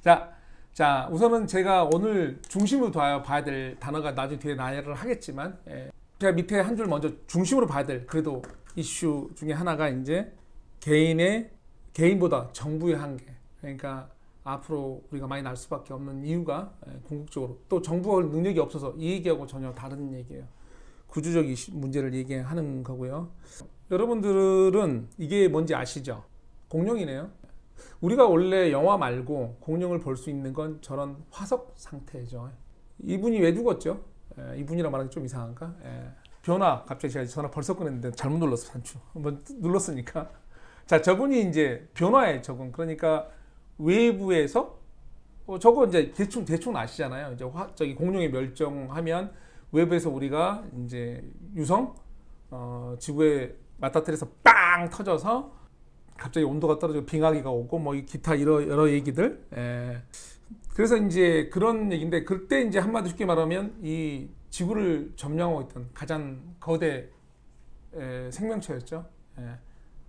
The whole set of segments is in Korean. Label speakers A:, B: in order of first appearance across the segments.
A: 자, 우선은 제가 오늘 중심으로 봐야 될 단어가 나중에 뒤에 나열을 하겠지만, 제가 밑에 한 줄 먼저 중심으로 봐야 될 그래도 이슈 중에 하나가 이제 개인보다 정부의 한계. 그러니까 앞으로 우리가 많이 날 수밖에 없는 이유가 궁극적으로 또 정부가 능력이 없어서 이 얘기하고 전혀 다른 얘기예요. 구조적 문제를 얘기하는 거고요. 여러분들은 이게 뭔지 아시죠? 공룡이네요. 우리가 원래 영화 말고 공룡을 볼 수 있는 건 저런 화석 상태죠. 이분이 왜 죽었죠? 이분이라 말하기 좀 이상한가? 변화. 갑자기 제가 전화 벌써 끊었는데 잘못 눌렀어, 산추. 한번 눌렀으니까. 자, 저분이 이제 변화에 적응. 그러니까 외부에서 저거 이제 대충 아시잖아요. 이제 저기 공룡이 멸종하면 외부에서 우리가 이제 유성 지구에 맞닥뜨려서 빵 터져서 갑자기 온도가 떨어지고 빙하기가 오고 뭐 기타 여러 얘기들. 그래서 이제 그런 얘기인데 그때 이제 한마디 쉽게 말하면 이 지구를 점령하고 있던 가장 거대 생명체였죠.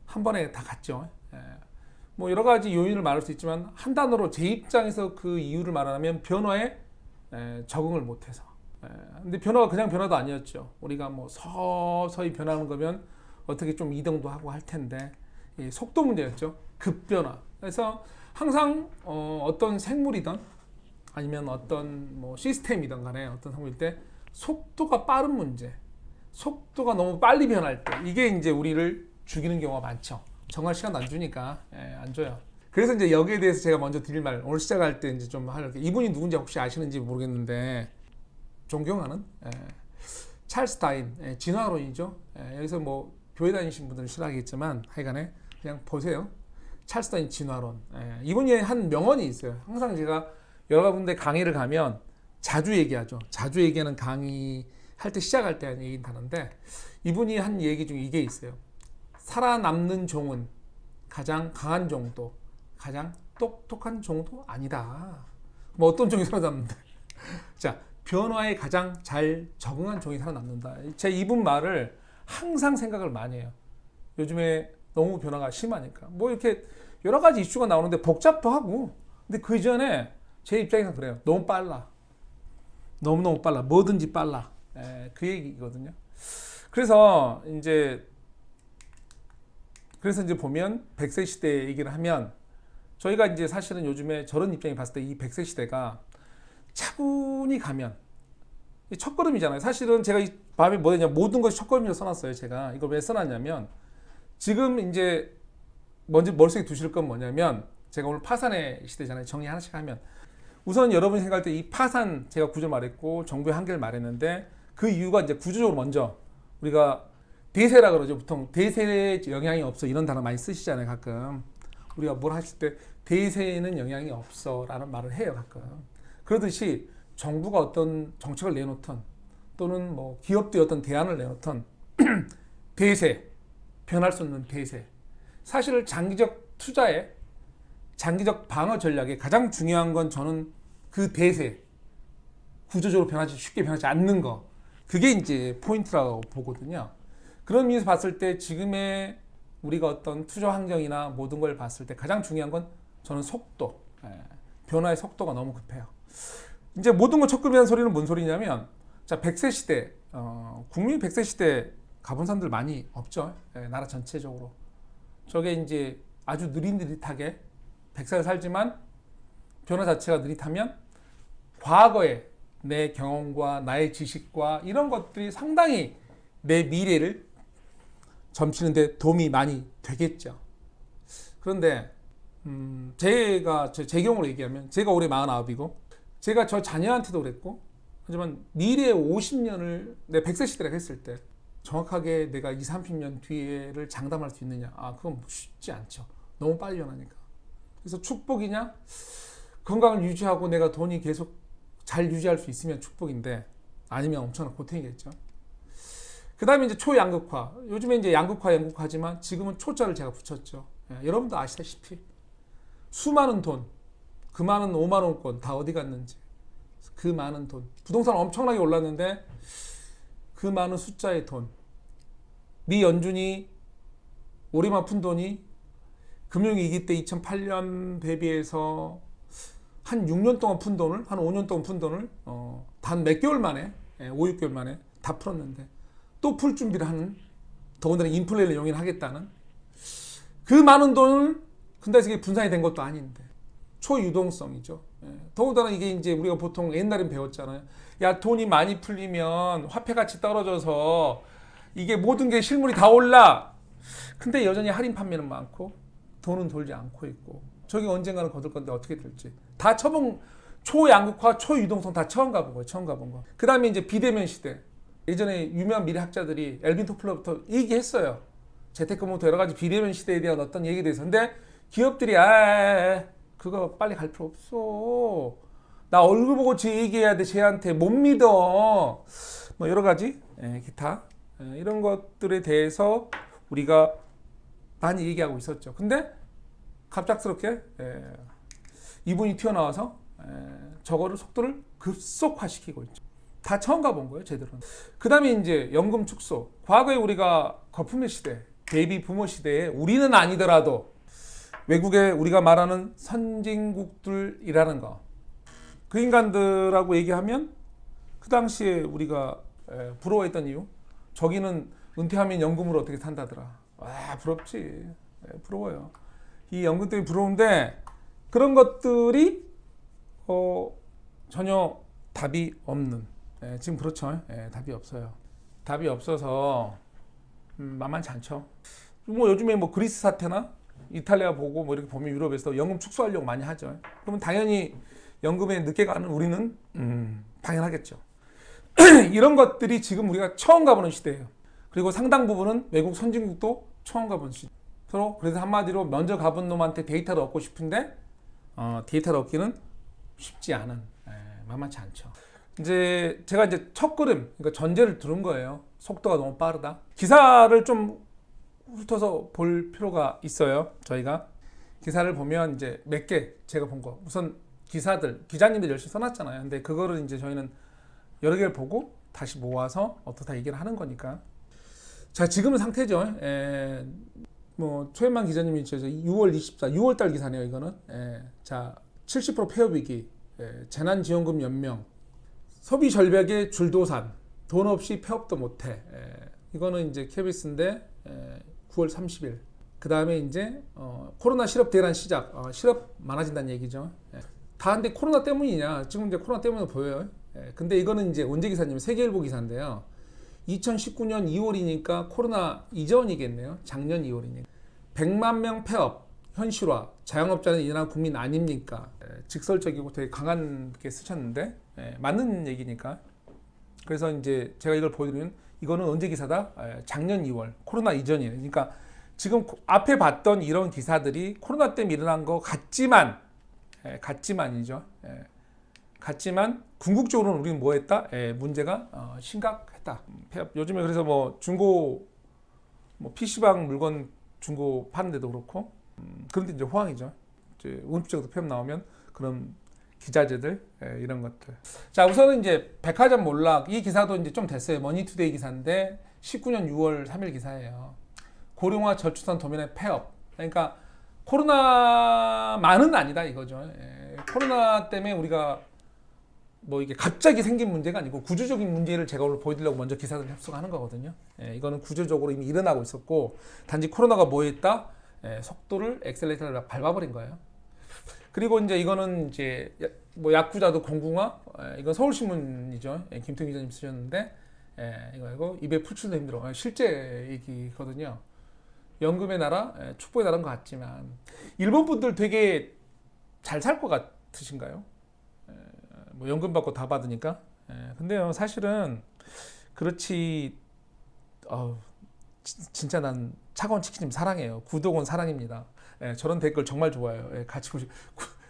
A: 한 번에 다 갔죠. 뭐 여러 가지 요인을 말할 수 있지만 한 단어로 제 입장에서 그 이유를 말하면 변화에 적응을 못해서. 근데 변화가 그냥 변화도 아니었죠. 우리가 뭐 서서히 변하는 거면 어떻게 좀 이동도 하고 할 텐데 속도 문제였죠. 급변화. 그래서 항상 어떤 생물이든 아니면 어떤 뭐 시스템이든 간에 어떤 생물일 때 속도가 빠른 문제, 속도가 너무 빨리 변할 때 이게 이제 우리를 죽이는 경우가 많죠. 정할 시간도 안 주니까 안 줘요. 그래서 이제 여기에 대해서 제가 먼저 드릴 말 오늘 시작할 때 이제 좀 하려고 이분이 누군지 혹시 아시는지 모르겠는데 존경하는 찰스 다윈 진화론이죠. 여기서 뭐 교회 다니신 분들은 싫어하겠지만 하여간에 그냥 보세요. 찰스 다윈 진화론. 이분이 한 명언이 있어요. 항상 제가 여러 군데 강의를 가면 자주 얘기하죠. 자주 얘기하는 강의 할 때 시작할 때 하는 얘기는 다른데 이분이 한 얘기 중에 이게 있어요. 살아남는 종은 가장 강한 종도 가장 똑똑한 종도 아니다. 뭐 어떤 종이 살아남는데 자, 변화에 가장 잘 적응한 종이 살아남는다. 제 이분 말을 항상 생각을 많이 해요. 요즘에 너무 변화가 심하니까 뭐 이렇게 여러 가지 이슈가 나오는데 복잡도 하고 근데 그 이전에 제 입장에서 그래요. 너무 빨라. 너무너무 빨라. 뭐든지 빨라. 그 얘기거든요. 그래서 이제 보면 100세 시대 얘기를 하면 저희가 이제 사실은 요즘에 저런 입장에 봤을 때 이 100세 시대가 차분히 가면 첫걸음이잖아요. 사실은 제가 이 밤에 뭐 했냐 모든 것이 첫걸음이라고 써놨어요. 제가 이걸 왜 써놨냐면 지금 이제 먼저 머릿속에 두실 건 뭐냐면 제가 오늘 파산의 시대잖아요. 정리 하나씩 하면 우선 여러분이 생각할 때 이 파산 제가 구조 말했고 정부의 한계를 말했는데 그 이유가 이제 구조적으로 먼저 우리가 대세라 그러죠. 보통 대세에 영향이 없어 이런 단어 많이 쓰시잖아요. 가끔 우리가 뭘 하실 때 대세에는 영향이 없어 라는 말을 해요. 가끔 그러듯이 정부가 어떤 정책을 내놓던 또는 뭐 기업들이 어떤 대안을 내놓던 대세 변할 수 없는 대세 사실 장기적 투자에 장기적 방어 전략에 가장 중요한 건 저는 그 대세 구조적으로 쉽게 변하지 않는 거 그게 이제 포인트라고 보거든요. 그런 의미에서 봤을 때 지금의 우리가 어떤 투자 환경이나 모든 걸 봤을 때 가장 중요한 건 저는 속도 변화의 속도가 너무 급해요. 이제 모든 걸 첫급이라는 소리는 뭔 소리냐면 자 100세 시대 국민 100세 시대 가본 사람들 많이 없죠. 나라 전체적으로 저게 이제 아주 느릿느릿하게 100살 살지만 변화 자체가 느릿하면 과거에 내 경험과 나의 지식과 이런 것들이 상당히 내 미래를 점치는데 도움이 많이 되겠죠. 그런데 제가 제 경우로 얘기하면 제가 올해 49이고 제가 저 자녀한테도 그랬고 하지만 미래 50년을 내 100세 시대라고 했을 때 정확하게 내가 20, 30년 뒤에를 장담할 수 있느냐 그건 쉽지 않죠. 너무 빨리 변하니까. 그래서 축복이냐 건강을 유지하고 내가 돈이 계속 잘 유지할 수 있으면 축복인데 아니면 엄청난 고통이겠죠. 그 다음에 이제 초양극화. 요즘에 이제 양극화, 양극화지만 지금은 초자를 제가 붙였죠. 여러분도 아시다시피 수많은 돈, 그 많은 5만 원권 다 어디 갔는지 그 많은 돈. 부동산 엄청나게 올랐는데 그 많은 숫자의 돈. 미 연준이 올해만 푼 돈이 금융위기 때 2008년 대비해서 한 6년 동안 푼 돈을, 한 5년 동안 푼 돈을 단 몇 개월 만에, 5, 6개월 만에 다 풀었는데 또 풀 준비를 하는, 더군다나 인플레를 용인하겠다는 그 많은 돈을, 근데 이게 분산이 된 것도 아닌데 초유동성이죠. 더군다나 이게 이제 우리가 보통 옛날엔 배웠잖아요. 야, 돈이 많이 풀리면 화폐 가치 떨어져서 이게 모든 게 실물이 다 올라. 근데 여전히 할인 판매는 많고 돈은 돌지 않고 있고, 저게 언젠가는 거둘 건데 어떻게 될지 다 처분, 초양극화, 초유동성 다 처음 가본 거예요. 처음 가본 거. 그 다음에 이제 비대면 시대. 예전에 유명한 미래학자들이 엘빈 토플러부터 얘기했어요. 재테크부터 여러 가지 비대면 시대에 대한 어떤 얘기에 대해서. 근데 기업들이 그거 빨리 갈 필요 없어. 나 얼굴 보고 쟤 얘기해야 돼. 쟤한테 못 믿어. 뭐 여러 가지 기타 이런 것들에 대해서 우리가 많이 얘기하고 있었죠. 근데 갑작스럽게 이분이 튀어나와서 저거를 속도를 급속화시키고 있죠. 다 처음 가본 거예요, 제대로. 그 다음에 이제 연금 축소. 과거에 우리가 거품의 시대, 베이비 부모 시대에 우리는 아니더라도 외국에 우리가 말하는 선진국들이라는 거, 그 인간들하고 얘기하면 그 당시에 우리가 부러워했던 이유, 저기는 은퇴하면 연금으로 어떻게 산다더라. 와, 부럽지. 부러워요. 이 연금 때문에 부러운데 그런 것들이 전혀 답이 없는, 지금 그렇죠. 답이 없어요. 답이 없어서 만만치 않죠. 뭐 요즘에 뭐 그리스 사태나 이탈리아 보고 뭐 이렇게 보면 유럽에서 연금 축소하려고 많이 하죠. 그러면 당연히 연금에 늦게 가는 우리는 당연하겠죠. 이런 것들이 지금 우리가 처음 가보는 시대예요. 그리고 상당 부분은 외국 선진국도 처음 가보는 시대. 서로 그래서 한마디로 먼저 가본 놈한테 데이터를 얻고 싶은데 데이터를 얻기는 쉽지 않은, 만만치 않죠. 이제 제가 이제 첫 걸음, 그러니까 전제를 두는 거예요. 속도가 너무 빠르다. 기사를 좀 훑어서 볼 필요가 있어요. 저희가 기사를 보면 이제 몇 개 제가 본 거, 우선 기자님들 열심히 써놨잖아요. 근데 그거를 이제 저희는 여러 개를 보고 다시 모아서 어떻다 얘기를 하는 거니까. 자, 지금은 상태죠. 뭐 최현만 기자님이 6월 24, 6월달 기사네요. 이거는. 자, 70% 폐업 위기, 재난지원금 연명, 소비 절벽의 줄도산, 돈 없이 폐업도 못해. 이거는 이제 KBS인데 9월 30일. 그 다음에 이제 코로나 실업 대란 시작. 실업 많아진다는 얘기죠. 다 근데 코로나 때문이냐? 지금 이제 코로나 때문에 보여요. 근데 이거는 이제 언제 기사냐면 세계일보 기사인데요. 2019년 2월이니까 코로나 이전이겠네요. 작년 2월이니까. 100만 명 폐업, 현실화, 자영업자는 이 나라 국민 아닙니까? 직설적이고 되게 강하게 쓰셨는데 맞는 얘기니까. 그래서 이제 제가 이걸 보여드리면 이거는 언제 기사다? 작년 2월, 코로나 이전이에요. 그러니까 지금 앞에 봤던 이런 기사들이 코로나 때문에 일어난 거 같지만이죠. 같지만 궁극적으로는 우리는 뭐 했다? 문제가 심각했다. 요즘에 그래서 뭐 중고, 뭐 PC방 물건 중고 파는 데도 그렇고, 그런데 이제 호황이죠. 이제 운집적으로 폐업 나오면 그런 기자재들, 이런 것들. 자, 우선은 이제 백화점 몰락, 이 기사도 이제 좀 됐어요. 머니투데이 기사인데 19년 6월 3일 기사예요. 고령화 저출산 도민의 폐업. 그러니까 코로나만은 아니다 이거죠. 코로나 때문에 우리가 뭐 이게 갑자기 생긴 문제가 아니고 구조적인 문제를 제가 오늘 보여드리려고 먼저 기사를 협송하는 거거든요. 이거는 구조적으로 이미 일어나고 있었고, 단지 코로나가 뭐 했다? 속도를 엑셀레이터를 밟아버린 거예요. 그리고 이제 이거는 이제 뭐 야쿠자도 공궁화, 이건 서울신문이죠. 김태균 기자님 쓰셨는데, 이거 입에 풀칠도 힘들어. 실제 얘기거든요. 연금의 나라, 축복의 나라인 것 같지만 일본 분들 되게 잘 살 것 같으신가요? 뭐 연금 받고 다 받으니까. 근데요, 사실은 그렇지. 진짜 난 차가운 치킨님 사랑해요. 구독은 사랑입니다. 저런 댓글 정말 좋아요. 같이 보시.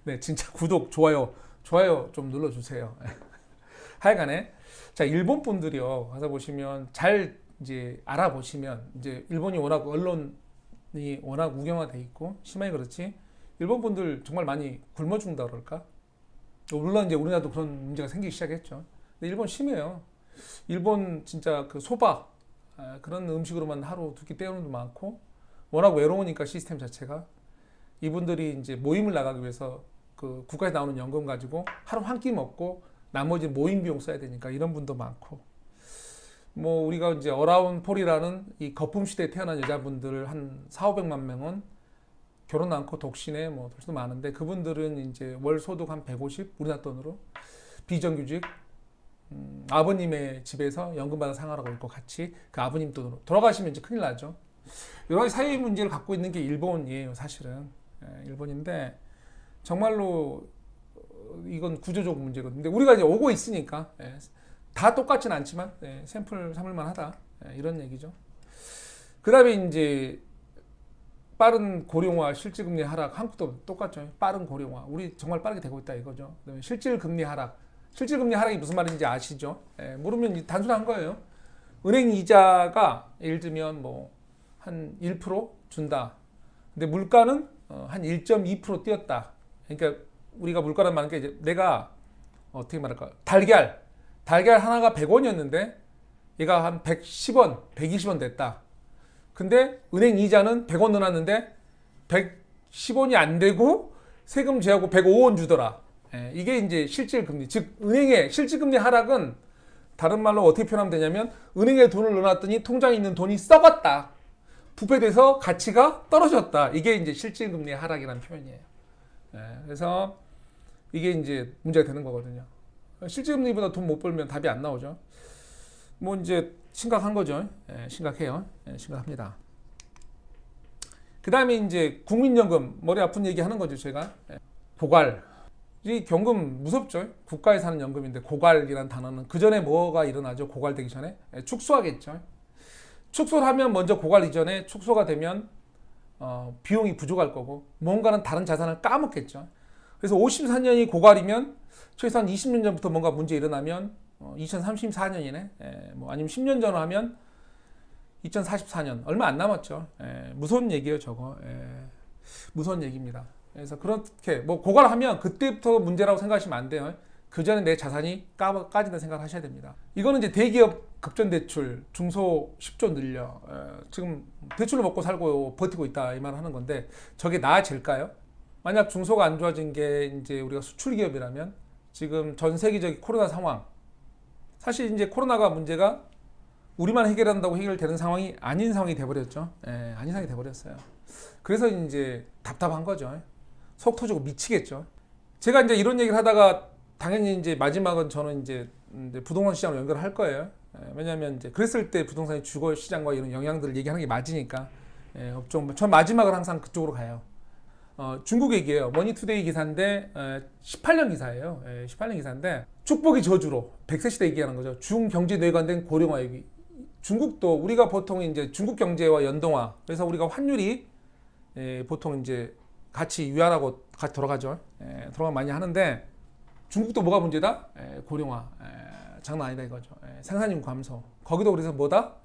A: 네, 진짜 구독, 좋아요 좀 눌러주세요. 하여간에 자, 일본 분들이요, 가서 보시면 잘 이제 알아보시면, 이제 일본이 워낙 언론이 워낙 우경화돼 있고 심하게 그렇지, 일본 분들 정말 많이 굶어 죽는다 그럴까? 물론 이제 우리나라도 그런 문제가 생기기 시작했죠. 근데 일본 심해요. 일본 진짜 그 소바, 그런 음식으로만 하루 두 끼 때우는 도 많고, 워낙 외로우니까 시스템 자체가, 이분들이 이제 모임을 나가기 위해서 그 국가에서 나오는 연금 가지고 하루 한 끼 먹고 나머지 모임 비용 써야 되니까 이런 분도 많고, 뭐 우리가 이제 어라운 폴이라는 이 거품 시대에 태어난 여자분들 한 4,500만 명은 결혼 않고 독신에 뭐 훨씬 많은데, 그분들은 이제 월 소득 한 150, 우리나라 돈으로 비정규직, 아버님의 집에서 연금 받아 생활하고 있고 같이 그 아버님 돈으로 돌아가시면 이제 큰일 나죠. 여러 가지 사회 문제를 갖고 있는 게 일본이에요, 사실은. 일본인데 정말로 이건 구조적 문제거든요. 근데 우리가 이제 오고 있으니까 다 똑같진 않지만 샘플 삼을만 하다, 이런 얘기죠. 그 다음에 이제 빠른 고령화, 실질금리 하락, 한국도 똑같죠. 빠른 고령화, 우리 정말 빠르게 되고 있다 이거죠. 그다음에 실질금리 하락, 실질금리 하락이 무슨 말인지 아시죠? 모르면 단순한 거예요. 은행 이자가 예를 들면 뭐 한 1% 준다. 근데 물가는 한 1.2% 뛰었다. 그러니까 우리가 물가란 말은 게 이제 내가 어떻게 말할까? 달걀 하나가 100원이었는데 얘가 한 110원, 120원 됐다. 근데 은행 이자는 100원 넣어놨는데 110원이 안 되고 세금 제하고 105원 주더라. 이게 이제 실질금리, 즉 은행의 실질금리 하락은 다른 말로 어떻게 표현하면 되냐면, 은행에 돈을 넣어놨더니 통장에 있는 돈이 썩었다, 부패돼서 가치가 떨어졌다. 이게 이제 실질금리 하락이라는 표현이에요. 그래서 이게 이제 문제가 되는 거거든요. 실질금리보다 돈 못 벌면 답이 안 나오죠. 뭐 이제 심각한 거죠. 심각해요. 심각합니다. 그 다음에 이제 국민연금, 머리 아픈 얘기 하는 거죠, 제가. 고갈. 이 경금 무섭죠. 국가에서 하는 연금인데 고갈이라는 단어는 그 전에 뭐가 일어나죠? 고갈되기 전에 축소하겠죠. 축소를 하면 먼저 고갈 이전에 축소가 되면 비용이 부족할 거고 뭔가는 다른 자산을 까먹겠죠. 그래서 54년이 고갈이면 최소한 20년 전부터 뭔가 문제 일어나면 2034년이네. 뭐 아니면 10년 전으로 하면 2044년, 얼마 안 남았죠. 무서운 얘기예요, 저거. 무서운 얘기입니다. 그래서 그렇게 뭐 고갈하면 그때부터 문제라고 생각하시면 안 돼요. 그 전에 내 자산이 까진다는 생각을 하셔야 됩니다. 이거는 이제 대기업 급전대출, 중소 10조 늘려, 지금 대출로 먹고 살고 버티고 있다, 이 말을 하는 건데, 저게 나아질까요? 만약 중소가 안 좋아진 게 이제 우리가 수출 기업이라면 지금 전 세계적인 코로나 상황, 사실 이제 코로나가 문제가 우리만 해결한다고 해결되는 상황이 아닌 상황이 돼버렸죠. 아닌 상황이 돼버렸어요. 그래서 이제 답답한 거죠. 속 터지고 미치겠죠. 제가 이제 이런 얘기를 하다가 당연히 이제 마지막은 저는 이제 부동산 시장으로 연결을 할 거예요. 왜냐하면 이제 그랬을 때 부동산의 주거 시장과 이런 영향들을 얘기하는 게 맞으니까. 업종, 전 마지막은 항상 그쪽으로 가요. 중국 얘기예요. 머니투데이 기사인데 18년 기사예요. 18년 기사인데 축복이 저주로 100세 시대 얘기하는 거죠. 중경제 뇌관된 고령화 얘기. 중국도 우리가 보통 이제 중국 경제와 연동화, 그래서 우리가 환율이 보통 이제 같이 위안하고 같이 돌아가죠. 돌아가 많이 하는데 중국도 뭐가 문제다? 고령화. 장난 아니다 이거죠. 생산인 감소. 거기도 그래서 뭐다?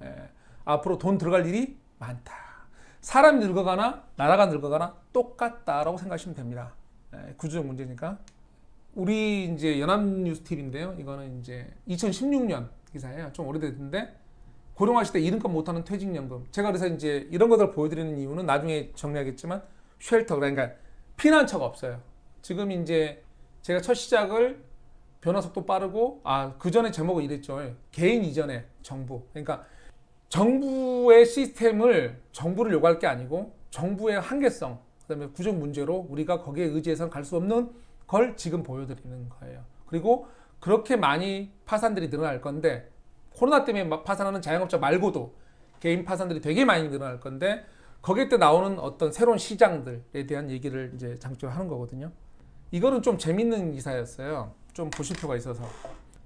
A: 앞으로 돈 들어갈 일이 많다. 사람이 늙어가나 나라가 늙어가나 똑같다라고 생각하시면 됩니다. 구조적 문제니까. 우리 이제 연합뉴스TV인데요. 이거는 이제 2016년 기사예요. 좀 오래됐는데 고령화 시대 이른것 못하는 퇴직연금. 제가 그래서 이제 이런 것들을 보여드리는 이유는 나중에 정리하겠지만 쉘터, 그러니까 피난처가 없어요. 지금 이제 제가 첫 시작을 변화 속도 빠르고, 그 전에 제목은 이랬죠. 개인 이전의 정부. 그러니까 정부의 시스템을 정부를 요구할 게 아니고 정부의 한계성, 그다음에 구조 문제로 우리가 거기에 의지해서는 갈 수 없는 걸 지금 보여드리는 거예요. 그리고 그렇게 많이 파산들이 늘어날 건데, 코로나 때문에 파산하는 자영업자 말고도 개인 파산들이 되게 많이 늘어날 건데, 거기에 때 나오는 어떤 새로운 시장들에 대한 얘기를 이제 장점을 하는 거거든요. 이거는 좀 재밌는 기사였어요. 좀 보실 필요가 있어서.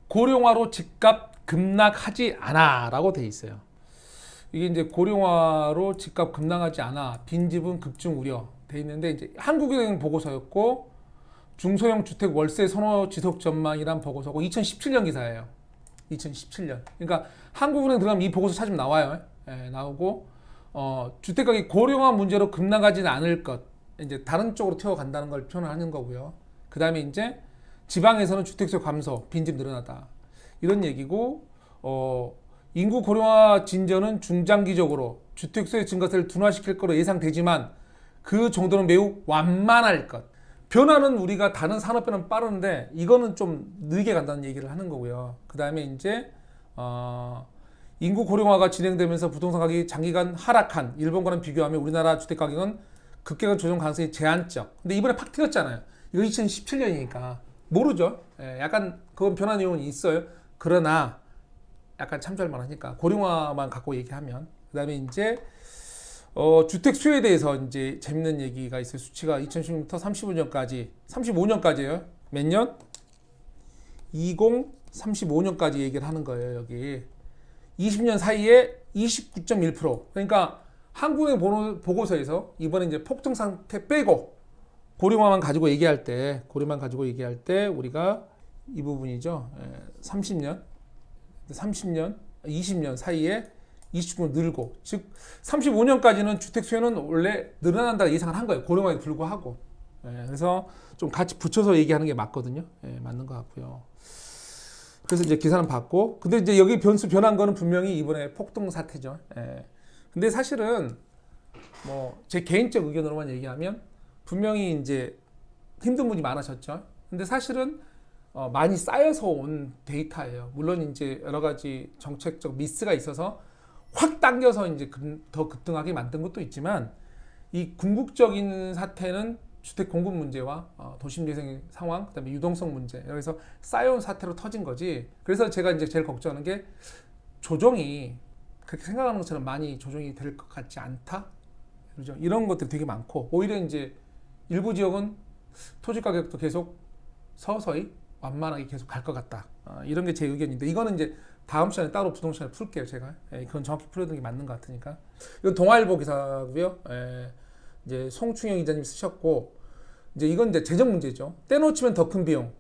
A: 고령화로 집값 급락하지 않아 라고 돼 있어요. 이게 이제 고령화로 집값 급락하지 않아, 빈집은 급증 우려 돼 있는데, 이제 한국은행 보고서였고 중소형 주택 월세 선호 지속 전망이란 보고서고 2017년 기사예요. 2017년. 그러니까 한국은행 들어가면 이 보고서 찾으면 나와요. 나오고 주택가격이 고령화 문제로 급락하지는 않을 것, 이제 다른 쪽으로 튀어간다는 걸 표현하는 거고요. 그 다음에 이제 지방에서는 주택수 감소, 빈집 늘어나다, 이런 얘기고, 인구 고령화 진전은 중장기적으로 주택수의 증가세를 둔화시킬 거로 예상되지만 그 정도는 매우 완만할 것. 변화는 우리가 다른 산업 변화는 빠른데 이거는 좀 느리게 간다는 얘기를 하는 거고요. 그 다음에 이제 인구 고령화가 진행되면서 부동산 가격이 장기간 하락한 일본과는 비교하면 우리나라 주택 가격은 급격한 조정 가능성이 제한적. 근데 이번에 팍 튀었잖아요. 이거 2017년이니까 모르죠. 예, 약간 그건 변화 내용은 있어요. 그러나 약간 참조할 만하니까 고령화만 갖고 얘기하면 그 다음에 이제 주택 수요에 대해서 이제 재밌는 얘기가 있어요. 수치가 2016년부터 35년까지예요. 몇 년? 2035년까지 얘기를 하는 거예요. 여기 20년 사이에 29.1%. 그러니까 한국의 보고서에서 이번에 이제 폭등 상태 빼고 고령화만 가지고 얘기할 때 우리가 이 부분이죠. 30년, 20년 사이에 29년 늘고, 즉 35년까지는 주택 수요는 원래 늘어난다 예상을 한 거예요. 고령화에 불구하고. 그래서 좀 같이 붙여서 얘기하는 게 맞거든요. 맞는 것 같고요. 그래서 이제 기사는 봤고, 근데 이제 여기 변한 거는 분명히 이번에 폭등 사태죠. 근데 사실은 뭐 제 개인적 의견으로만 얘기하면 분명히 이제 힘든 분이 많으셨죠. 근데 사실은 많이 쌓여서 온 데이터예요. 물론 이제 여러 가지 정책적 미스가 있어서 확 당겨서 이제 더 급등하게 만든 것도 있지만, 이 궁극적인 사태는 주택 공급 문제와 도심 재생 상황, 그다음에 유동성 문제, 여기서 쌓여온 사태로 터진 거지. 그래서 제가 이제 제일 걱정하는 게 조정이 그렇게 생각하는 것처럼 많이 조정이 될 것 같지 않다. 그렇죠? 이런 것들이 되게 많고, 오히려 이제 일부 지역은 토지 가격도 계속 서서히 완만하게 계속 갈 것 같다. 이런 게 제 의견인데, 이거는 이제 다음 시간에 따로 부동산을 풀게요, 제가. 그건 정확히 풀어야 되는 게 맞는 것 같으니까. 이건 동아일보 기사고요. 이제 송충영 기자님 쓰셨고, 이제 이건 이제 재정 문제죠. 떼놓치면 더 큰 비용.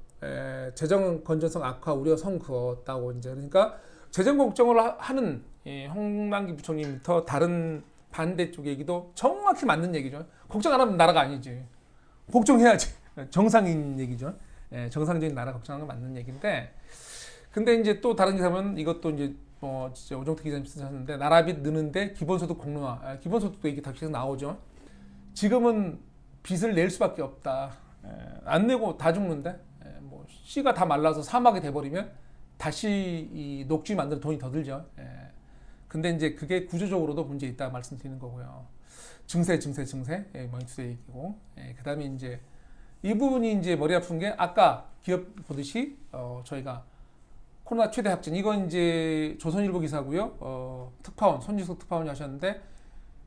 A: 재정 건전성 악화 우려 선그었다고 이제. 그러니까 재정 걱정을 하는 홍남기 부총리부터 다른 반대쪽 얘기도 정확히 맞는 얘기죠. 걱정 안 하면 나라가 아니지. 걱정해야지. 정상인 얘기죠. 정상적인 나라 걱정하는 건 맞는 얘기인데, 근데 이제 또 다른 기사면 이것도 이제 진짜 오정태 기자님 쓰셨는데, 나라빚 느는데 기본소득 공론화. 기본소득도 얘기 다 계속 나오죠. 지금은 빚을 낼 수밖에 없다. 안 내고 다 죽는데, 뭐 씨가 다 말라서 사막이 돼버리면 다시 이 녹지 만드는 돈이 더 들죠. 근데 이제 그게 구조적으로도 문제 있다 말씀드리는 거고요. 증세 머니투데이 얘기고, 그 다음에 이제 이 부분이 이제 머리 아픈 게, 아까 기업 보듯이 저희가 코로나 최대 확진, 이건 이제 조선일보 기사고요. 특파원 손지석 특파원이 하셨는데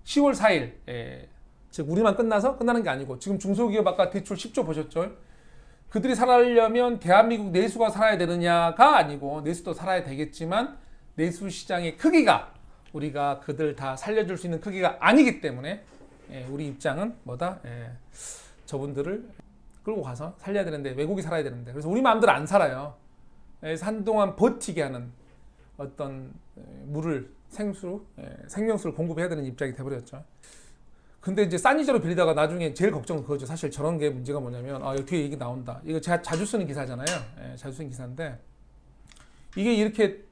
A: 10월 4일, 즉 우리만 끝나는 게 아니고, 지금 중소기업 아까 대출 10조 보셨죠? 그들이 살아려면 대한민국 내수가 살아야 되느냐가 아니고, 내수도 살아야 되겠지만 내수 시장의 크기가 우리가 그들 다 살려줄 수 있는 크기가 아니기 때문에, 우리 입장은 뭐다? 저분들을 끌고 가서 살려야 되는데, 외국이 살아야 되는데, 그래서 우리 마음대로 안 살아요. 그래서 한동안 버티게 하는 어떤 물을, 생명수를 공급해야 되는 입장이 돼버렸죠. 근데 이제 싼 이자로 빌리다가 나중에 제일 걱정은 그거죠. 사실 저런 게 문제가 뭐냐면, 여기 뒤에 얘기 나온다. 이거 제가 자주 쓰는 기사잖아요. 자주 쓰는 기사인데, 이게 이렇게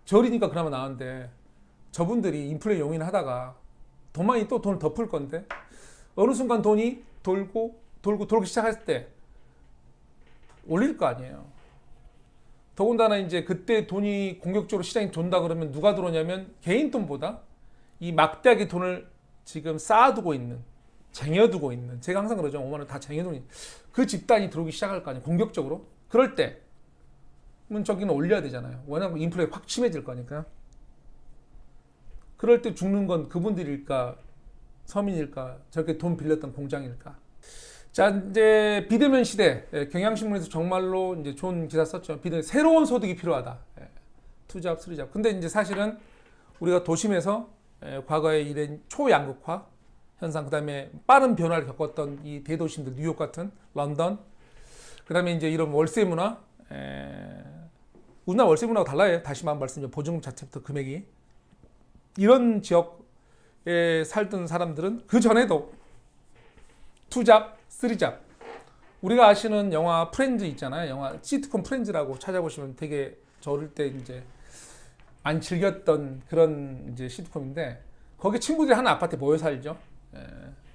A: 저리니까 그나마 나은데, 저분들이 인플레 용인을 하다가 돈만이 또 돈을 더 풀 건데, 어느 순간 돈이 돌기 시작할 때 올릴 거 아니에요. 더군다나 이제 그때 돈이 공격적으로 시장에 돈다 그러면 누가 들어오냐면, 개인 돈보다 이 막대하게 돈을 지금 쌓아두고 있는, 쟁여두고 있는, 제가 항상 그러죠. 5만 원 다 쟁여두는 그 집단이 들어오기 시작할 거 아니에요. 공격적으로. 그럴 때 저기는 올려야 되잖아요. 왜냐하면 인플레가 확 심해질 거니까. 그럴 때 죽는 건 그분들일까, 서민일까, 저렇게 돈 빌렸던 공장일까. 자, 이제 비대면 시대, 경향신문에서 정말로 이제 좋은 기사 썼죠. 새로운 소득이 필요하다. 투잡, 쓰리잡. 근데 이제 사실은 우리가 도심에서 과거에 이런 초양극화 현상, 그 다음에 빠른 변화를 겪었던 이 대도심들, 뉴욕 같은, 런던, 그 다음에 이제 이런 월세 문화, 우리나라 월세 문화가 달라요. 다시 한번 말씀드리면 보증금 자체부터 금액이. 이런 지역에 살던 사람들은 그 전에도 투잡, 쓰리잡. 우리가 아시는 영화 프렌즈 있잖아요. 영화 시트콤 프렌즈라고 찾아보시면 되게 저 어릴 때 이제 많이 즐겼던 그런 이제 시트콤인데, 거기 친구들이 하나 아파트에 모여 살죠.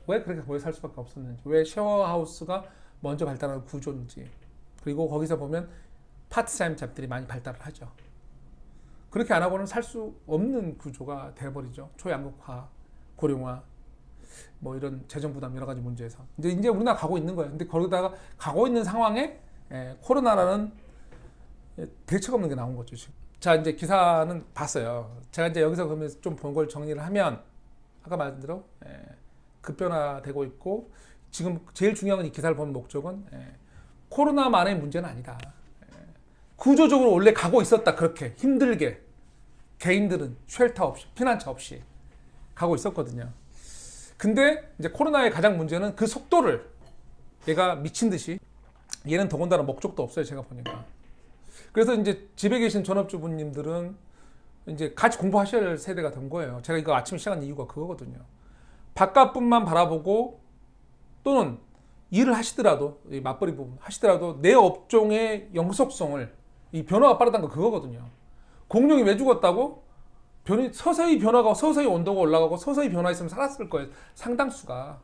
A: 왜 그렇게 모여 살 수밖에 없었는지, 왜 쉐어하우스가 먼저 발달하는 구조인지, 그리고 거기서 보면 파트타임 잡들이 많이 발달을 하죠. 그렇게 안 하고는 살 수 없는 구조가 돼버리죠. 초양극화, 고령화, 뭐 이런 재정 부담 여러 가지 문제에서 이제 우리나라 가고 있는 거예요. 근데 거기다가 가고 있는 상황에 코로나라는 대책 없는 게 나온 거죠 지금. 자, 이제 기사는 봤어요. 제가 이제 여기서 그러면 좀 본 걸 정리를 하면, 아까 말한 대로 급변화되고 있고, 지금 제일 중요한 이 기사를 본 목적은 코로나만의 문제는 아니다. 구조적으로 원래 가고 있었다. 그렇게 힘들게 개인들은 쉘터 없이, 피난처 없이 가고 있었거든요. 근데 이제 코로나의 가장 문제는 그 속도를, 얘가 미친 듯이, 얘는 더군다나 목적도 없어요 제가 보니까. 그래서 이제 집에 계신 전업주부님들은 이제 같이 공부하셔야 할 세대가 된 거예요. 제가 이거 아침에 시작한 이유가 그거거든요. 바깥뿐만 바라보고, 또는 일을 하시더라도, 이 맞벌이 부분 하시더라도 내 업종의 영속성을, 이 변화가 빠르다는 거 그거거든요. 공룡이 왜 죽었다고? 서서히 변화가, 서서히 온도가 올라가고 서서히 변화했으면 살았을 거예요. 상당수가.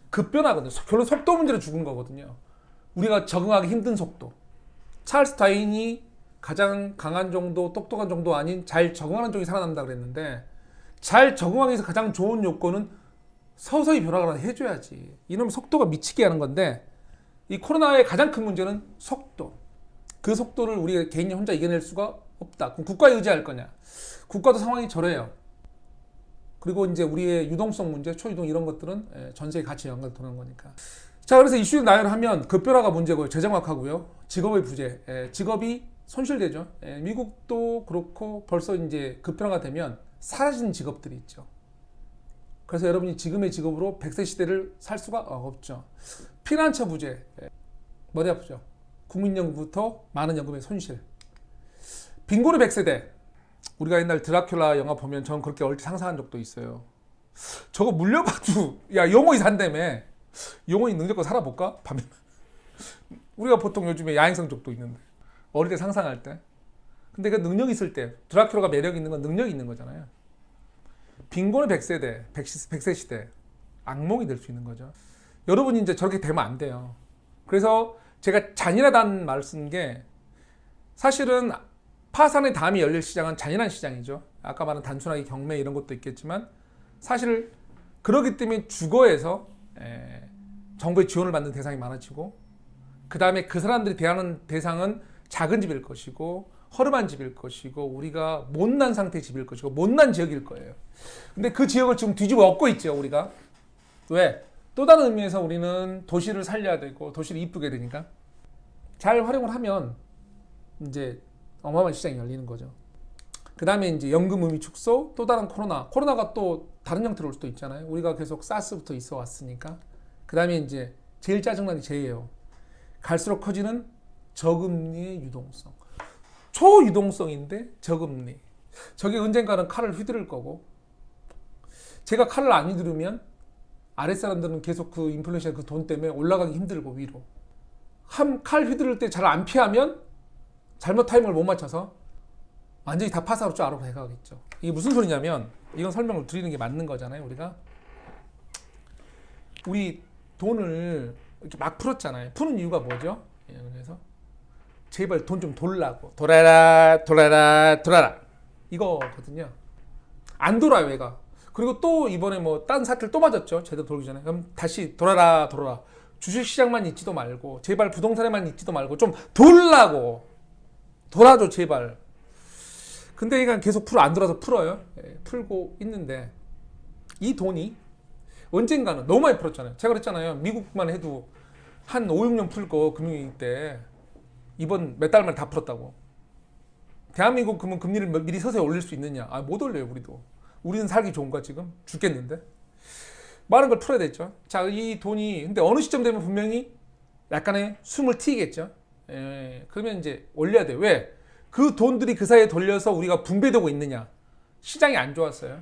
A: 급변화거든요. 결론 속도 문제로 죽은 거거든요. 우리가 적응하기 힘든 속도. 찰스 다윈이 가장 강한 정도, 똑똑한 정도 아닌 잘 적응하는 쪽이 살아난다 그랬는데, 잘 적응하기 위해서 가장 좋은 요건은 서서히 변화가 해줘야지. 이놈의 속도가 미치게 하는 건데, 이 코로나의 가장 큰 문제는 속도. 그 속도를 우리가 개인이 혼자 이겨낼 수가 없다. 그럼 국가에 의지할 거냐? 국가도 상황이 저래요. 그리고 이제 우리의 유동성 문제, 초유동 이런 것들은 전 세계 같이 연결되는 거니까. 자, 그래서 이슈를 나열하면 급변화가 문제고요. 재정확하고요. 직업의 부재, 직업이 손실되죠. 미국도 그렇고 벌써 이제 급변화가 되면 사라지는 직업들이 있죠. 그래서 여러분이 지금의 직업으로 100세 시대를 살 수가 없죠. 피난처 부재, 머리 아프죠. 국민연금부터 많은 연금의 손실. 빈곤의 100세대. 우리가 옛날 드라큘라 영화 보면 저는 그렇게 얼핏 상상한 적도 있어요. 저거 물려봐도, 야, 영원히 산다며. 영원히 능력껏 살아볼까? 밤에. 우리가 보통 요즘에 야행성족도 있는데, 어릴 때 상상할 때. 근데 그 능력 있을 때, 드라큘라가 매력 있는 건 능력이 있는 거잖아요. 빈곤의 100세대, 100세 시대, 악몽이 될 수 있는 거죠. 여러분이 이제 저렇게 되면 안 돼요. 그래서 제가 잔인하다는 말을 쓴 게, 사실은 파산의 다음이 열릴 시장은 잔인한 시장이죠. 아까 말한 단순하게 경매 이런 것도 있겠지만, 사실 그러기 때문에 주거에서 정부의 지원을 받는 대상이 많아지고, 그 다음에 그 사람들이 대하는 대상은 작은 집일 것이고, 허름한 집일 것이고, 우리가 못난 상태의 집일 것이고, 못난 지역일 거예요. 근데 그 지역을 지금 뒤집어 엎고 있죠, 우리가. 왜? 또 다른 의미에서 우리는 도시를 살려야 되고, 도시를 이쁘게 되니까. 잘 활용을 하면 이제 어마어마한 시장이 열리는 거죠. 그 다음에 이제 연금 의미 축소, 또 다른 코로나가 또 다른 형태로 올 수도 있잖아요. 우리가 계속 사스부터 있어 왔으니까. 그 다음에 이제 제일 짜증나는 게 제예요. 갈수록 커지는 저금리의 유동성. 초유동성인데 저금리. 저게 언젠가는 칼을 휘두를 거고, 제가 칼을 안 휘두르면 아랫사람들은 계속 그 인플레이션 그 돈 때문에 올라가기 힘들고 위로. 한 칼 휘두를 때 잘 안 피하면 잘못 타이밍을 못 맞춰서 완전히 다 파사로 쫙 아래로 가겠죠. 이게 무슨 소리냐면, 이건 설명을 드리는 게 맞는 거잖아요. 우리 돈을 이렇게 막 풀었잖아요. 푸는 이유가 뭐죠? 그래서 제발 돈 좀 돌라고. 돌아라 이거거든요. 안 돌아요 얘가. 그리고 또 이번에 뭐 딴 사태를 또 맞았죠. 제대로 돌기 전에. 그럼 다시 돌아라. 주식시장만 있지도 말고, 제발 부동산에만 있지도 말고 좀 돌라고. 돌아줘 제발. 근데 이건 계속 안 돌아서 풀어요. 풀고 있는데, 이 돈이 언젠가는 너무 많이 풀었잖아요. 제가 그랬잖아요. 미국만 해도 한 5, 6년 풀고 금융위기 때 이번 몇 달 만에 다 풀었다고. 대한민국 그러면 금리를 미리 서서히 올릴 수 있느냐? 못 올려요. 우리는 살기 좋은가 지금? 죽겠는데? 많은 걸 풀어야 되죠. 자, 이 돈이 근데 어느 시점 되면 분명히 약간의 숨을 튀겠죠. 그러면 이제 올려야 돼. 왜? 그 돈들이 그 사이에 돌려서 우리가 분배되고 있느냐? 시장이 안 좋았어요.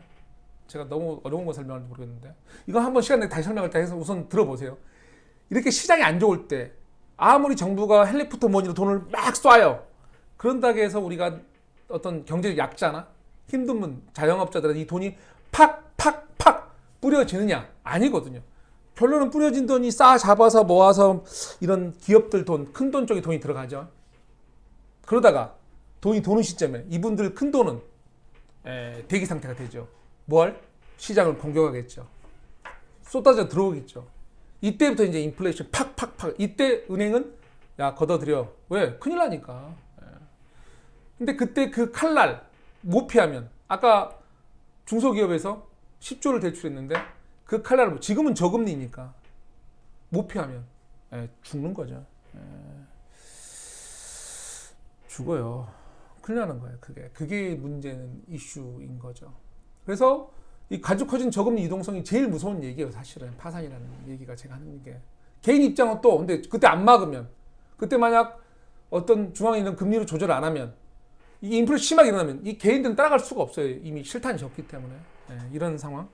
A: 제가 너무 어려운 거 설명할지 모르겠는데, 이거 한번 시간 내에 다시 설명할 때 해서 우선 들어보세요. 이렇게 시장이 안 좋을 때 아무리 정부가 헬리콥터 뭐니로 돈을 막 쏴요. 그런다고 해서 우리가 어떤 경제적 약자나 힘든 자영업자들은 이 돈이 팍팍팍 뿌려지느냐? 아니거든요. 결론은 뿌려진 돈이 싸 잡아서 모아서 이런 기업들 돈, 큰 돈 쪽에 돈이 들어가죠. 그러다가 돈이 도는 시점에 이분들 큰 돈은 대기 상태가 되죠. 뭘? 시장을 공격하겠죠. 쏟아져 들어오겠죠. 이때부터 이제 인플레이션 팍팍팍. 이때 은행은 야 걷어들여. 왜? 큰일 나니까. 근데 그때 그 칼날 못 피하면 아까 중소기업에서 10조를 대출했는데 그 칼날을 지금은 저금리니까 못 피하면 죽는 거죠. 죽어요. 큰일 나는 거예요. 그게 문제는 이슈인 거죠. 그래서 이 가죽 커진 저금리 유동성이 제일 무서운 얘기예요. 사실은 파산이라는 얘기가 제가 하는 게 개인 입장은 또 근데 그때 안 막으면 그때 만약 어떤 중앙은행 금리를 조절 안 하면 이 인플레 심하게 일어나면 이 개인들은 따라갈 수가 없어요. 이미 실탄이 졌기 때문에 이런 상황.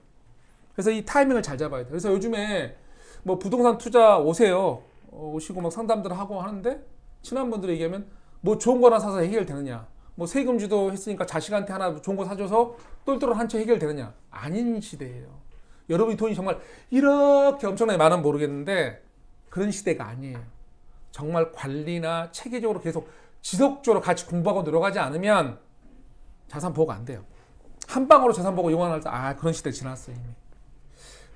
A: 그래서 이 타이밍을 잘 잡아야 돼요. 그래서 요즘에 뭐 부동산 투자 오세요. 오시고 막 상담들 하고 하는데 친한 분들 얘기하면 뭐 좋은 거 하나 사서 해결되느냐. 뭐 세금주도 했으니까 자식한테 하나 좋은 거 사줘서 똘똘한 한 채 해결되느냐. 아닌 시대예요. 여러분이 돈이 정말 이렇게 엄청나게 많으면 모르겠는데 그런 시대가 아니에요. 정말 관리나 체계적으로 계속 지속적으로 같이 공부하고 노력하지 않으면 자산 보호가 안 돼요. 한 방으로 자산 보고 용안할 때 그런 시대 지났어요 이미.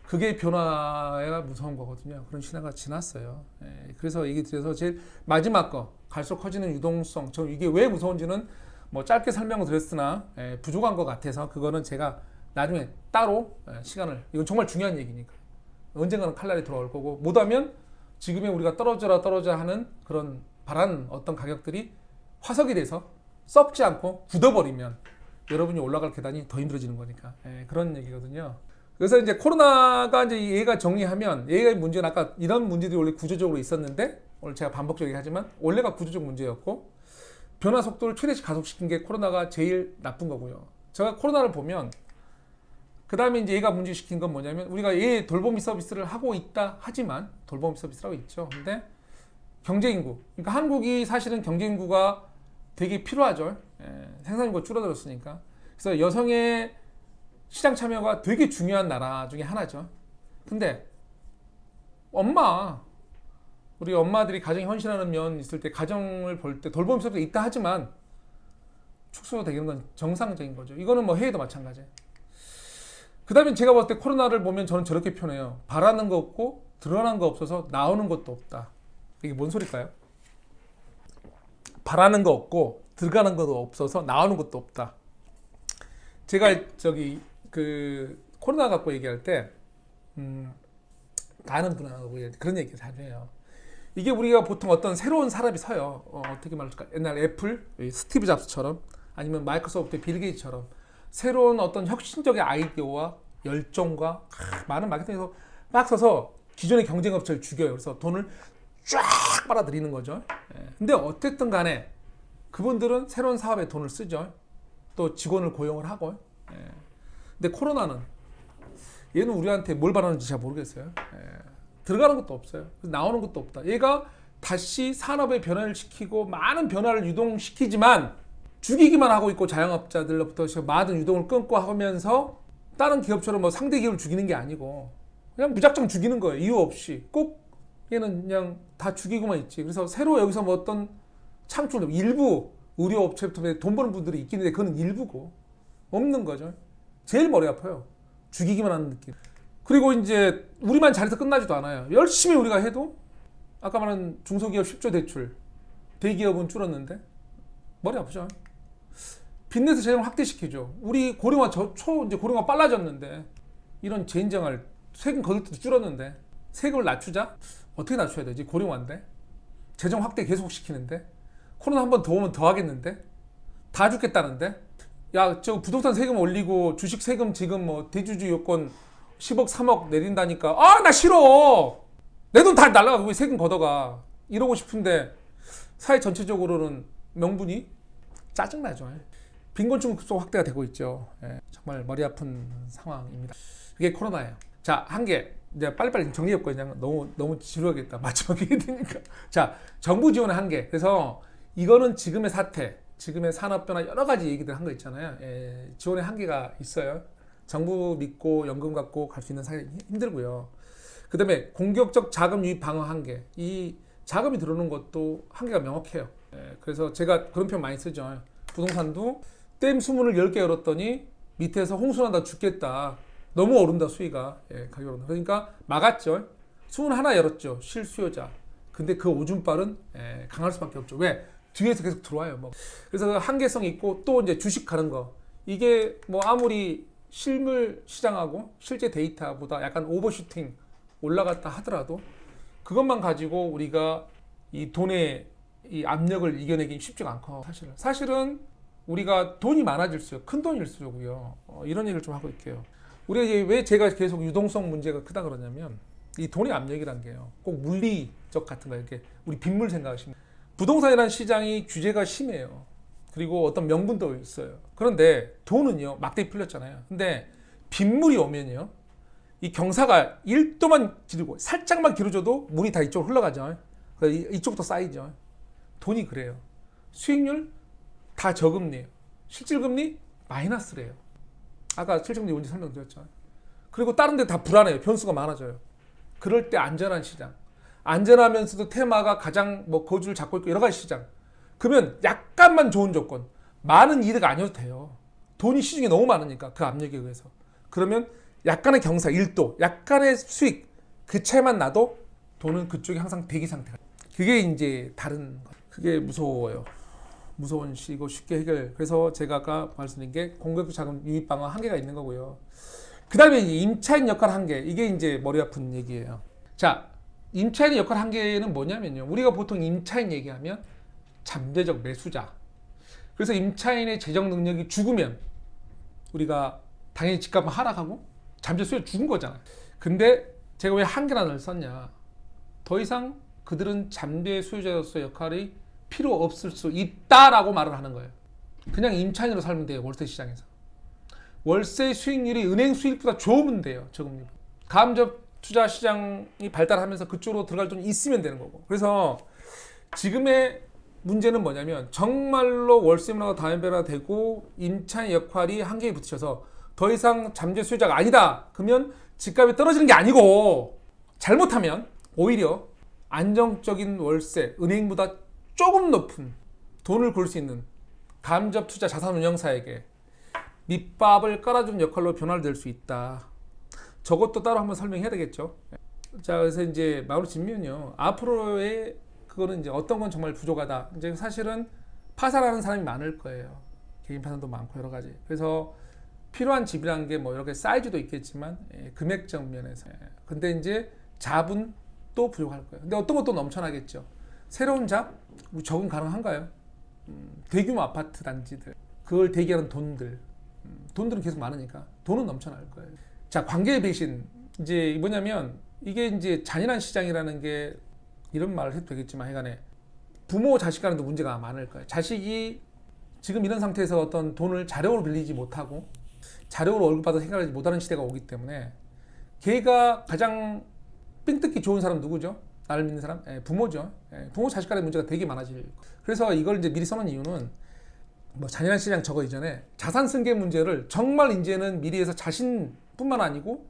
A: 그게 변화가 무서운 거거든요. 그런 시대가 지났어요. 그래서 얘기 드려서 제일 마지막 거 갈수록 커지는 유동성. 저 이게 왜 무서운지는 뭐 짧게 설명을 드렸으나 부족한 것 같아서 그거는 제가 나중에 따로 시간을 이건 정말 중요한 얘기니까 언젠가는 칼날이 들어올 거고 못하면 지금의 우리가 떨어져라 하는 그런 바라는 어떤 가격들이 화석이 돼서 썩지 않고 굳어버리면 여러분이 올라갈 계단이 더 힘들어지는 거니까 그런 얘기거든요. 그래서 이제 코로나가 이제 얘가 정리하면 얘의 문제는 아까 이런 문제들이 원래 구조적으로 있었는데 오늘 제가 반복적으로 얘기하지만 원래가 구조적 문제였고 변화 속도를 최대치 가속시킨 게 코로나가 제일 나쁜 거고요. 제가 코로나를 보면 그 다음에 이제 얘가 문제시킨 건 뭐냐면 우리가 얘 돌보미 서비스를 하고 있다 하지만 돌보미 서비스를 하고 있죠. 근데 경제인구, 그러니까 한국이 사실은 경제인구가 되게 필요하죠. 생산인구가 줄어들었으니까. 그래서 여성의 시장 참여가 되게 중요한 나라 중에 하나죠. 근데 우리 엄마들이 가정에 헌신하는 면 있을 때 가정을 볼 때 돌봄 서비스가 있다 하지만 축소가 되는 건 정상적인 거죠. 이거는 뭐 해외도 마찬가지예요. 그 다음에 제가 봤을 때 코로나를 보면 저는 저렇게 표현해요. 바라는 거 없고 드러난 거 없어서 나오는 것도 없다. 이게 뭔 소릴까요? 바라는 거 없고 들어가는 것도 없어서 나오는 것도 없다. 제가 그 코로나 갖고 얘기할 때 아는 분하고 그런 얘기 자주 해요. 이게 우리가 보통 어떤 새로운 사람이 서요. 어떻게 말할까? 옛날 애플 스티브 잡스처럼 아니면 마이크로소프트 빌 게이츠처럼 새로운 어떤 혁신적인 아이디어와 열정과 많은 마케팅에서 막 써서 기존의 경쟁업체를 죽여요. 그래서 돈을 쫙 빨아들이는 거죠. 근데 어쨌든 간에 그분들은 새로운 사업에 돈을 쓰죠. 또 직원을 고용을 하고. 근데 코로나는 얘는 우리한테 뭘 바라는지 잘 모르겠어요. 들어가는 것도 없어요. 나오는 것도 없다. 얘가 다시 산업의 변화를 시키고 많은 변화를 유동시키지만 죽이기만 하고 있고 자영업자들로부터 많은 유동을 끊고 하면서 다른 기업처럼 뭐 상대 기업을 죽이는 게 아니고 그냥 무작정 죽이는 거예요. 이유 없이. 꼭 얘는 그냥 다 죽이고만 있지. 그래서 새로 여기서 뭐 어떤 창출, 일부 의료업체부터 돈 버는 분들이 있긴 한데 그건 일부고 없는 거죠. 제일 머리 아파요. 죽이기만 하는 느낌. 그리고 이제 우리만 잘해서 끝나지도 않아요. 열심히 우리가 해도 아까 말한 중소기업 10조 대출 대기업은 줄었는데 머리 아프죠. 빚내서 재정 확대시키죠. 우리 고령화 이제 고령화 빨라졌는데 이런 재인정할 세금 거둘 때도 줄었는데 세금을 낮추자? 어떻게 낮춰야 되지? 고령화인데 재정 확대 계속 시키는데 코로나 한 번 더 오면 더 하겠는데 다 죽겠다는데 야 저 부동산 세금 올리고 주식 세금 지금 뭐 대주주 요건 10억 3억 내린다니까 나 싫어 내 돈 다 날라가고 왜 세금 걷어가 이러고 싶은데 사회 전체적으로는 명분이 짜증나죠. 빈곤층 급속 확대가 되고 있죠. 정말 머리 아픈 상황입니다. 이게 코로나예요. 자, 한 개 이제 빨리빨리 정리해볼거요. 그냥 너무 지루하겠다. 마지막에 해야 되니까. 자, 정부 지원의 한계. 그래서 이거는 지금의 사태, 지금의 산업 변화 여러 가지 얘기들 한 거 있잖아요. 지원의 한계가 있어요. 정부 믿고 연금 갖고 갈 수 있는 사회 힘들고요. 그다음에 공격적 자금 유입 방어 한계. 이 자금이 들어오는 것도 한계가 명확해요. 그래서 제가 그런 표현 많이 쓰죠. 부동산도 댐 수문을 10개 열었더니 밑에서 홍수난다 죽겠다. 너무 오른다 수위가. 가격이 오른다. 그러니까 막았죠. 수문 하나 열었죠. 실수요자. 근데 그 오줌발은 강할 수밖에 없죠. 왜? 뒤에서 계속 들어와요. 뭐. 그래서 한계성이 있고 또 이제 주식 가는 거. 이게 뭐 아무리 실물 시장하고 실제 데이터보다 약간 오버슈팅 올라갔다 하더라도 그것만 가지고 우리가 이 돈의 이 압력을 이겨내기 쉽지가 않고 사실은 우리가 돈이 많아질수록 큰 돈일수록요 이런 얘기를 좀 하고 있게요. 우리가 이제 왜 제가 계속 유동성 문제가 크다 그러냐면 이 돈의 압력이란 게요 꼭 물리적 같은 거 이렇게 우리 빗물 생각하시면 부동산이라는 시장이 규제가 심해요. 그리고 어떤 명분도 있어요. 그런데 돈은요 막대기 풀렸잖아요. 근데 빗물이 오면요 이 경사가 1도만 길고 살짝만 길어져도 물이 다 이쪽으로 흘러가죠. 이쪽부터 쌓이죠. 돈이 그래요. 수익률 다 저금리예요. 실질금리 마이너스래요. 아까 실질금리 뭔지 설명드렸죠. 그리고 다른 데 다 불안해요. 변수가 많아져요. 그럴 때 안전한 시장. 안전하면서도 테마가 가장 뭐 거주를 잡고 있고 여러 가지 시장. 그러면 약간만 좋은 조건. 많은 이득 아니어도 돼요. 돈이 시중에 너무 많으니까 그 압력에 의해서. 그러면 약간의 경사 1도, 약간의 수익 그 차이만 나도 돈은 그쪽이 항상 대기 상태가. 그게 이제 다른 거. 그게 무서워요. 무서운 시고 쉽게 해결. 그래서 제가 아까 말씀드린 게 공격적 자금 유입 방어 한계가 있는 거고요. 그 다음에 임차인 역할 한계. 이게 이제 머리 아픈 얘기예요. 자, 임차인의 역할 한계는 뭐냐면요. 우리가 보통 임차인 얘기하면 잠재적 매수자. 그래서 임차인의 재정 능력이 죽으면 우리가 당연히 집값은 하락하고 잠재 수요 죽은 거잖아요. 근데 제가 왜 한계란을 썼냐. 더 이상 그들은 잠재 수요자로서의 역할이 필요 없을 수 있다라고 말을 하는 거예요. 그냥 임차인으로 살면 돼요. 월세 시장에서. 월세 수익률이 은행 수익보다 좋으면 돼요. 저금리. 가압적 투자 시장이 발달하면서 그쪽으로 들어갈 돈이 있으면 되는 거고. 그래서 지금의 문제는 뭐냐면 정말로 월세 문화가 다변화가 되고 임차인 역할이 한계에 부딪혀서 더 이상 잠재 수요자가 아니다. 그러면 집값이 떨어지는 게 아니고 잘못하면 오히려 안정적인 월세, 은행보다 조금 높은 돈을 벌 수 있는 간접 투자 자산 운용사에게 밑밥을 깔아주는 역할로 변화를 낼 수 있다. 저것도 따로 한번 설명해야 되겠죠. 자, 그래서 이제 마무리 짓면요. 앞으로의 그거는 이제 어떤 건 정말 부족하다. 이제 사실은 파산하는 사람이 많을 거예요. 개인 파산도 많고 여러 가지. 그래서 필요한 집이라는 게 뭐 여러 개 사이즈도 있겠지만 금액적 면에서. 근데 이제 잡은 또 부족할 거예요. 근데 어떤 것도 넘쳐나겠죠. 새로운 잡 적응 가능한가요? 대규모 아파트 단지들 그걸 대기하는 돈들 돈들은 계속 많으니까 돈은 넘쳐날 거예요. 자, 관계의 배신 이제 뭐냐면 이게 이제 잔인한 시장이라는 게 이런 말을 해도 되겠지만 하여간에 부모 자식 간에도 문제가 많을 거예요. 자식이 지금 이런 상태에서 어떤 돈을 자력으로 빌리지 못하고 자력으로 월급 받아서 해결하지 못하는 시대가 오기 때문에 걔가 가장 삥뜯기 좋은 사람 누구죠? 나를 믿는 사람? 부모죠. 부모 자식 간의 문제가 되게 많아질 거예요. 그래서 이걸 이제 미리 써놓은 이유는 뭐 잔인한 시장 저거 이전에 자산 승계 문제를 정말 이제는 미리 해서 자신뿐만 아니고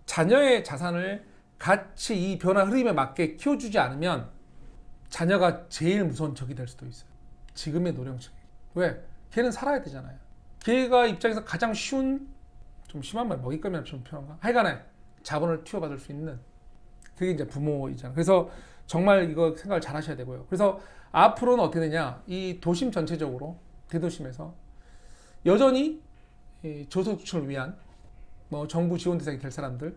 A: 자녀의 자산을 같이 이 변화 흐름에 맞게 키워주지 않으면 자녀가 제일 무서운 적이 될 수도 있어요. 지금의 노령층. 왜? 걔는 살아야 되잖아요. 걔가 입장에서 가장 쉬운 좀 심한 말 먹잇감이나 좀 표현한가? 하여간에 자본을 투여받을 수 있는 그게 이제 부모이잖아요. 그래서 정말 이거 생각을 잘 하셔야 되고요. 그래서 앞으로는 어떻게 되냐? 이 도심 전체적으로 대도심에서 여전히 저소득층을 위한 뭐 정부 지원 대상이 될 사람들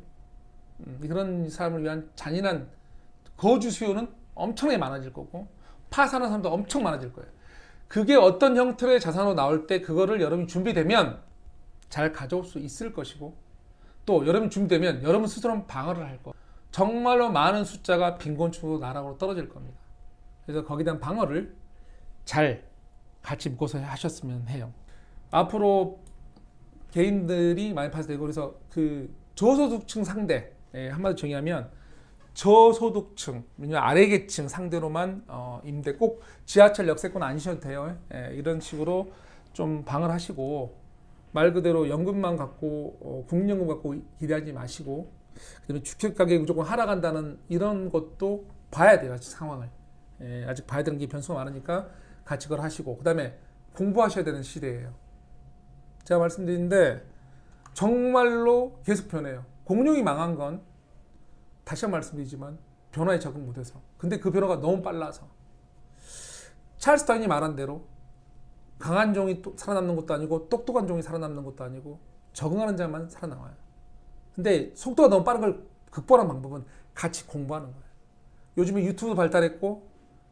A: 그런 사람을 위한 잔인한 거주 수요는 엄청나게 많아질 거고 파산하는 사람도 엄청 많아질 거예요. 그게 어떤 형태의 자산으로 나올 때 그거를 여러분이 준비되면 잘 가져올 수 있을 것이고 또 여러분이 준비되면 여러분 스스로는 방어를 할 거. 정말로 많은 숫자가 빈곤층으로 나락으로 떨어질 겁니다. 그래서 거기에 대한 방어를 잘 같이 묶어서 하셨으면 해요. 앞으로 개인들이 많이 파산되고 그래서 그 저소득층 상대 한마디로 정의하면 저소득층, 아래 계층 상대로만 임대 꼭 지하철 역세권 아니셔도 돼요. 이런 식으로 좀 방을 하시고 말 그대로 연금만 갖고 국민연금 갖고 기대하지 마시고 그다음에 주택 가격이 무조건 하락한다는 이런 것도 봐야 돼요. 아직 상황을. 아직 봐야 되는 게 변수가 많으니까 같이 그걸 하시고, 그다음에 공부하셔야 되는 시대예요. 제가 말씀드리는데 정말로 계속 변해요. 공룡이 망한 건 다시 한번 말씀드리지만 변화에 적응 못해서. 근데 그 변화가 너무 빨라서. 찰스 다윈이 말한 대로 강한 종이 살아남는 것도 아니고 똑똑한 종이 살아남는 것도 아니고 적응하는 자만 살아남아요. 근데 속도가 너무 빠른 걸 극복하는 방법은 같이 공부하는 거예요. 요즘에 유튜브도 발달했고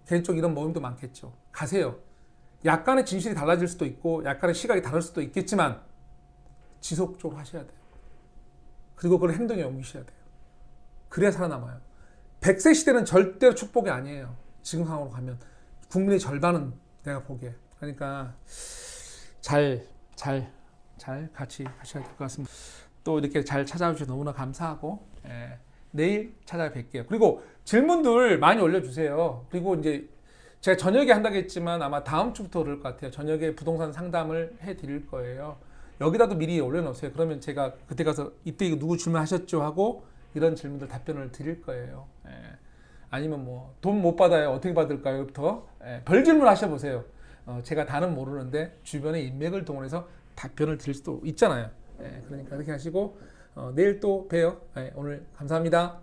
A: 개인적 이런 모임도 많겠죠. 가세요. 약간의 진실이 달라질 수도 있고 약간의 시각이 다를 수도 있겠지만 지속적으로 하셔야 돼요. 그리고 그걸 행동에 옮기셔야 돼요. 그래야 살아남아요. 100세 시대는 절대로 축복이 아니에요. 지금 상황으로 가면 국민의 절반은 내가 보기에. 그러니까 잘 같이 하셔야 될 것 같습니다. 또 이렇게 잘 찾아와 주셔서 너무나 감사하고, 내일 찾아뵐게요. 그리고 질문들 많이 올려주세요. 그리고 이제 제가 저녁에 한다고 했지만 아마 다음 주부터 그럴 것 같아요. 저녁에 부동산 상담을 해드릴 거예요. 여기다도 미리 올려놓으세요. 그러면 제가 그때 가서 이때 이거 누구 질문하셨죠 하고 이런 질문들 답변을 드릴 거예요. 아니면 뭐 돈 못 받아요. 어떻게 받을까요?부터 별 질문 하셔보세요. 제가 다는 모르는데 주변의 인맥을 동원해서 답변을 드릴 수도 있잖아요. 그러니까 그렇게 하시고 내일 또 봬요. 오늘 감사합니다.